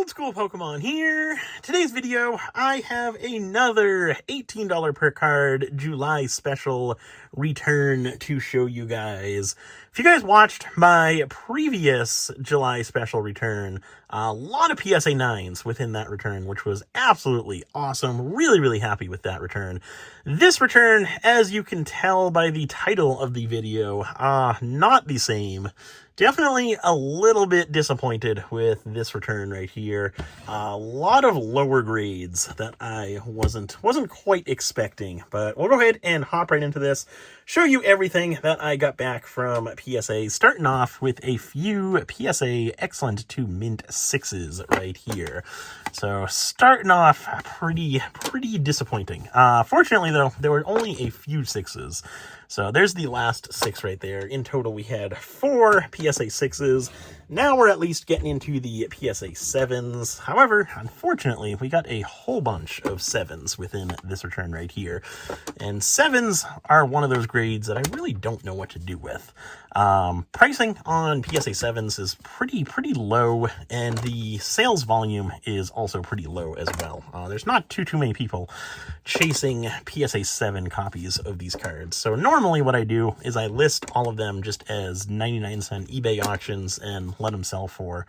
Old School Pokemon here. Today's video, I have another $18 per card July special return to show you guys. If you guys watched my previous July special return, a lot of PSA 9's within that return, which was absolutely awesome. Really happy with that return. This return, as you can tell by the title of the video, not the same. Definitely a little bit disappointed with this return right here. A lot of lower grades that I wasn't quite expecting, but we'll go ahead and hop right into this. Show you everything that I got back from PSA, starting off with a few PSA Excellent to Mint 6's right here. So starting off pretty disappointing. Fortunately though, there were only a few 6's. So there's the last 6 right there. In total, we had 4 PSA 6's. Now we're at least getting into the PSA 7's. However, unfortunately, we got a whole bunch of 7's within this return right here. And 7's are one of those grades that I really don't know what to do with. Pricing on PSA 7's is pretty low, and the sales volume is also pretty low as well. There's not too many people chasing PSA 7 copies of these cards. So normally what I do is I list all of them just as 99-cent eBay auctions and let them sell for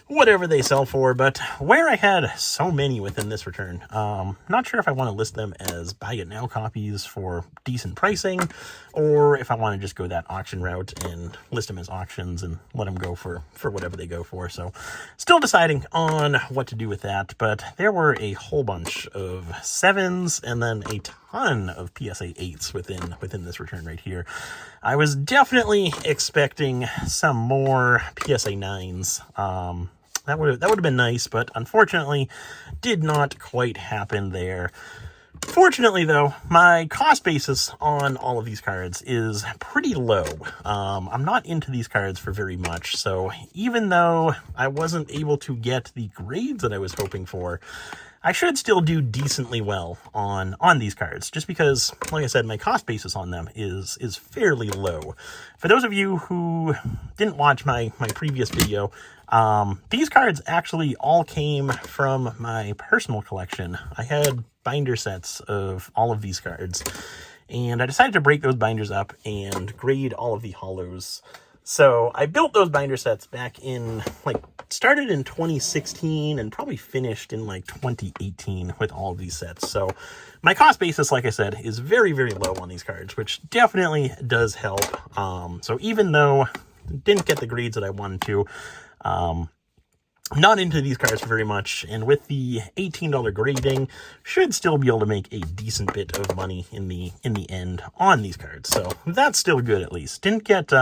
whatever they sell for. But where I had so many within this return, not sure if I want to list them as buy it now copies for decent pricing, or if I want to just go that auction route and list them as auctions and let them go for whatever they go for. So still deciding on what to do with that, but there were a whole bunch of 7's and then a ton of PSA 8's within this return right here. I was definitely expecting some more PSA 9's. That would have been nice, but unfortunately did not quite happen there. Fortunately, though, my cost basis on all of these cards is pretty low. I'm not into these cards for very much, so even though I wasn't able to get the grades that I was hoping for, I should still do decently well on these cards, just because, like I said, my cost basis on them is fairly low. For those of you who didn't watch my previous video, these cards actually all came from my personal collection. I had binder sets of all of these cards, and I decided to break those binders up and grade all of the holos. So I built those binder sets back in, started in 2016 and probably finished in 2018 with all of these sets. So my cost basis, like I said, is very low on these cards, which definitely does help. So even though I didn't get the grades that I wanted to, not into these cards very much, and with the $18 grading, should still be able to make a decent bit of money in the end on these cards. So that's still good, at least. Didn't get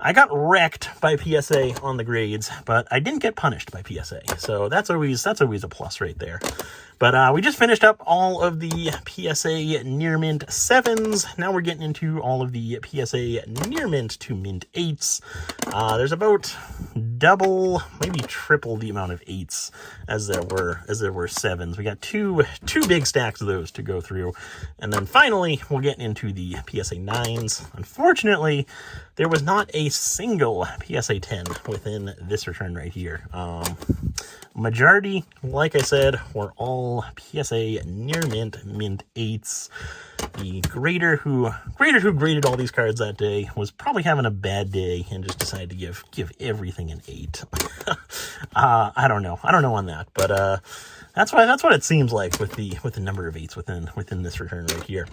I got wrecked by PSA on the grades, but I didn't get punished by PSA. So that's always a plus right there. But we just finished up all of the PSA Near Mint 7's. Now we're getting into all of the PSA Near Mint to Mint 8's. There's about double, maybe triple the amount of 8's as there were 7's. We got two big stacks of those to go through. And then finally, we'll get into the PSA 9's. Unfortunately, there was not a single PSA 10 within this return right here. Majority, like I said, were all PSA Near Mint, Mint 8's. The grader who graded all these cards that day was probably having a bad day and just decided to give everything an 8. I don't know on that, but that's what it seems like with the number of 8's within this return right here.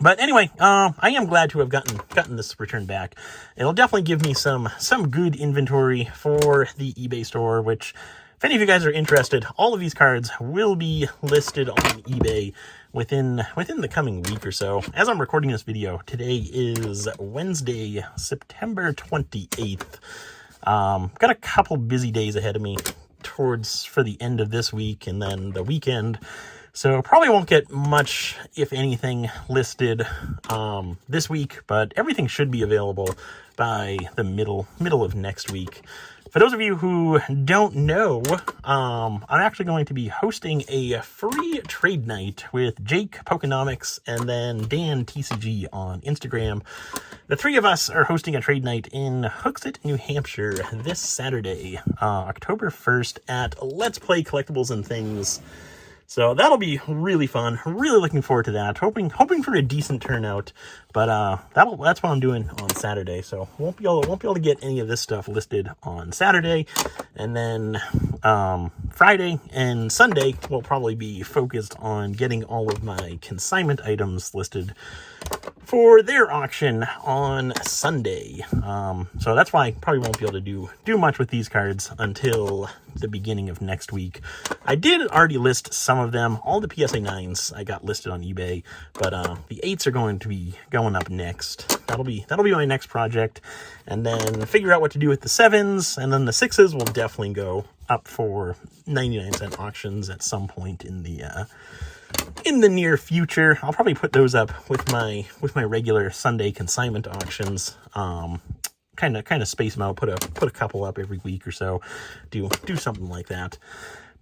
But anyway, I am glad to have gotten this return back. It'll definitely give me some good inventory for the eBay store, which, if any of you guys are interested, all of these cards will be listed on eBay within the coming week or so. As I'm recording this video, today is Wednesday, September 28th. Got a couple busy days ahead of me for the end of this week and then the weekend. So probably won't get much, if anything, listed this week, but everything should be available by the middle of next week. For those of you who don't know, I'm actually going to be hosting a free trade night with Jake Pokenomics and then Dan TCG on Instagram. The three of us are hosting a trade night in Hooksett, New Hampshire this Saturday, October 1st at Let's Play Collectibles and Things. So that'll be really fun. Really looking forward to that. Hoping for a decent turnout. But that's what I'm doing on Saturday. So won't be able to get any of this stuff listed on Saturday. And then Friday and Sunday will probably be focused on getting all of my consignment items listed for their auction on Sunday. So that's why I probably won't be able to do much with these cards until the beginning of next week. I did already list some of them. All the PSA 9's I got listed on eBay, but the 8's are going to be going up next. That'll be my next project, and then figure out what to do with the 7's, and then the 6's will definitely go up for 99-cent auctions at some point in the near future. I'll probably put those up with my regular Sunday consignment auctions. Kind of space them out, put a couple up every week or so, do something like that.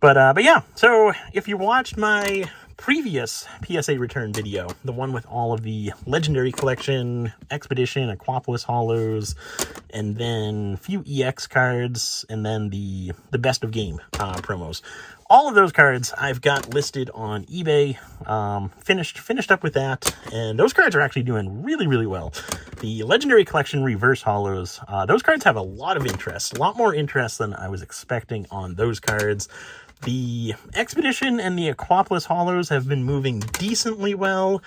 But yeah, so if you watched my previous PSA Return video, the one with all of the Legendary Collection, Expedition, Aquapolis Hollows, and then a few EX cards, and then the Best of Game promos. All of those cards I've got listed on eBay, finished up with that, and those cards are actually doing really, really well. The Legendary Collection Reverse Hollows, those cards have a lot of interest, a lot more interest than I was expecting on those cards. The Expedition and the Aquapolis Hollows have been moving decently well.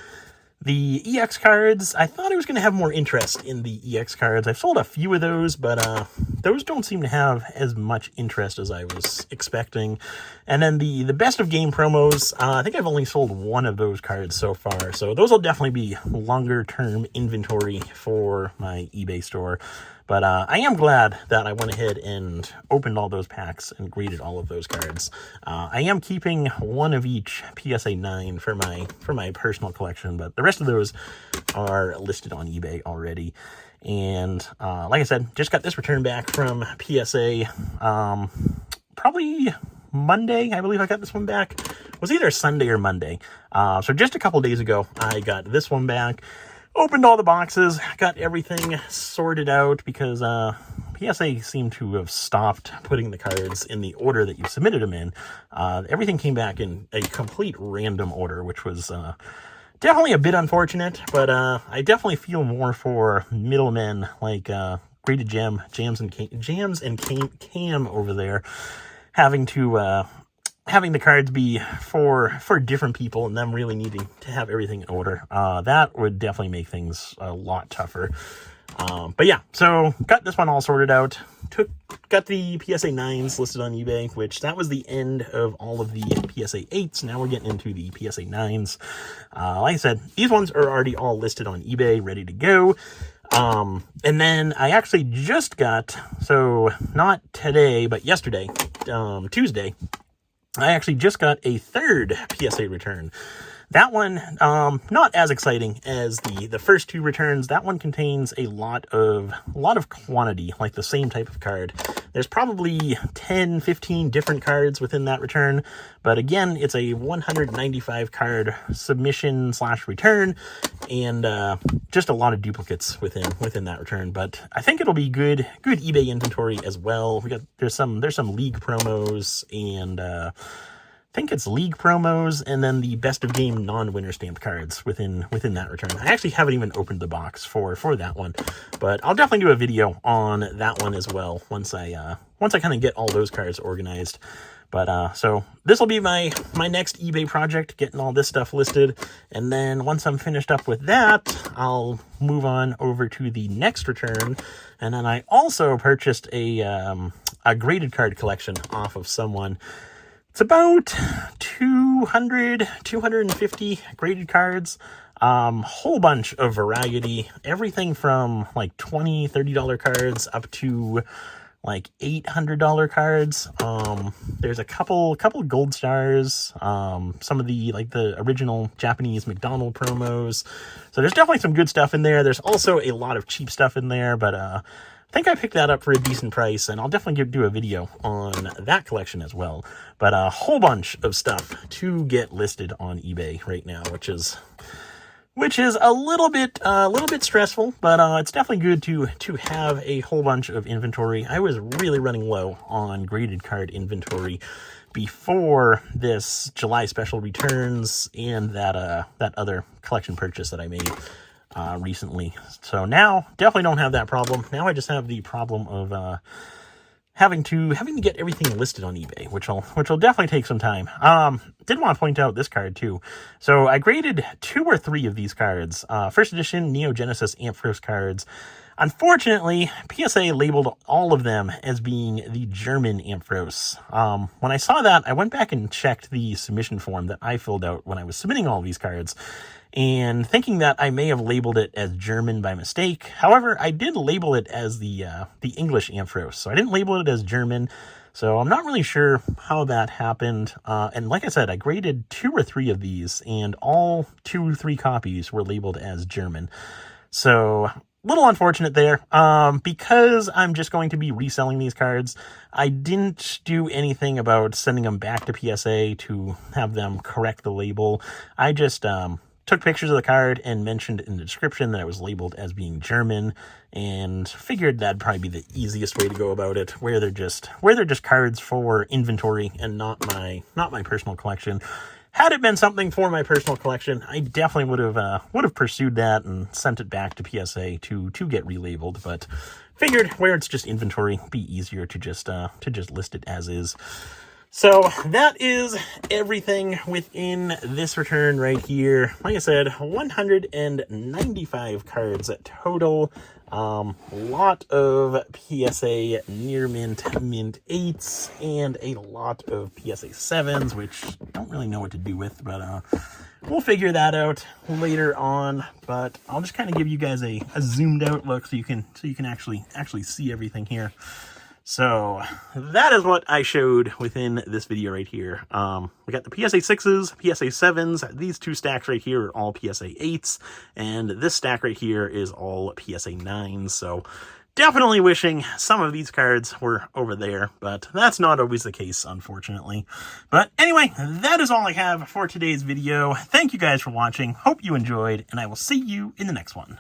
The EX cards, I thought I was going to have more interest in the EX cards. I've sold a few of those, but those don't seem to have as much interest as I was expecting. And then the Best of Game promos, I think I've only sold one of those cards so far. So those will definitely be longer-term inventory for my eBay store. But I am glad that I went ahead and opened all those packs and graded all of those cards. I am keeping one of each PSA 9 for my personal collection, but the rest of those are listed on eBay already. And like I said, just got this return back from PSA probably Monday. I believe I got this one back. It was either Sunday or Monday. So just a couple days ago, I got this one back. Opened all the boxes, got everything sorted out because PSA seemed to have stopped putting the cards in the order that you submitted them in. Everything came back in a complete random order, which was definitely a bit unfortunate, but I definitely feel more for middlemen like Graded Jams and Cam over there having the cards be for different people and them really needing to have everything in order. That would definitely make things a lot tougher. But yeah, so got this one all sorted out. Got the PSA 9's listed on eBay, which that was the end of all of the PSA 8's. Now we're getting into the PSA 9's. Like I said, these ones are already all listed on eBay, ready to go. And then I actually just got, so not today, but yesterday, Tuesday, I actually just got a third PSA return. That one, not as exciting as the first two returns. That one contains a lot of quantity, like the same type of card. There's probably 10, 15 different cards within that return. But again, it's a 195 card submission / return, and just a lot of duplicates within that return. But I think it'll be good eBay inventory as well. There's some league promos, and I think it's league promos, and then the Best of Game non-winner stamped cards within that return. I actually haven't even opened the box for that one, but I'll definitely do a video on that one as well once I kind of get all those cards organized. But so this will be my next eBay project, getting all this stuff listed, and then once I'm finished up with that, I'll move on over to the next return. And then I also purchased a graded card collection off of someone. It's about 250 graded cards, whole bunch of variety, everything from like $20, $30 cards up to like $800 cards. There's a couple gold stars, some of the original Japanese McDonald's promos. So there's definitely some good stuff in there. There's also a lot of cheap stuff in there, but think I picked that up for a decent price, and I'll definitely do a video on that collection as well. But a whole bunch of stuff to get listed on eBay right now, which is a little bit stressful, but it's definitely good to have a whole bunch of inventory. I was really running low on graded card inventory before this July special returns and that other collection purchase that I made recently. So now definitely don't have that problem. Now I just have the problem of having to get everything listed on eBay, which will definitely take some time. Did want to point out this card too. So I graded 2 or 3 of these cards. First edition Neo Genesis Ampharos cards. Unfortunately, PSA labeled all of them as being the German Ampharos. When I saw that, I went back and checked the submission form that I filled out when I was submitting all of these cards, and thinking that I may have labeled it as German by mistake. However, I did label it as the English Ampharos, so I didn't label it as German. So I'm not really sure how that happened. And like I said, I graded 2 or 3 of these, and all 2 or 3 copies were labeled as German. So little unfortunate there. Because I'm just going to be reselling these cards, I didn't do anything about sending them back to PSA to have them correct the label. I just took pictures of the card and mentioned in the description that it was labeled as being German, and figured that'd probably be the easiest way to go about it, where they're just cards for inventory and not my personal collection. Had it been something for my personal collection, I definitely would have pursued that and sent it back to PSA to get relabeled. But figured where it's just inventory, it'd be easier to just list it as is. So that is everything within this return right here. Like I said, 195 cards total. Lot of PSA near mint 8's, and a lot of PSA 7's, which I don't really know what to do with, but we'll figure that out later on. But I'll just kind of give you guys a zoomed out look so you can actually see everything here. So that is what I showed within this video right here. We got the PSA 6's, PSA 7's. These 2 stacks right here are all PSA 8's, and this stack right here is all PSA 9's. So definitely wishing some of these cards were over there, but that's not always the case, unfortunately. But anyway, that is all I have for today's video. Thank you guys for watching. Hope you enjoyed, and I will see you in the next one.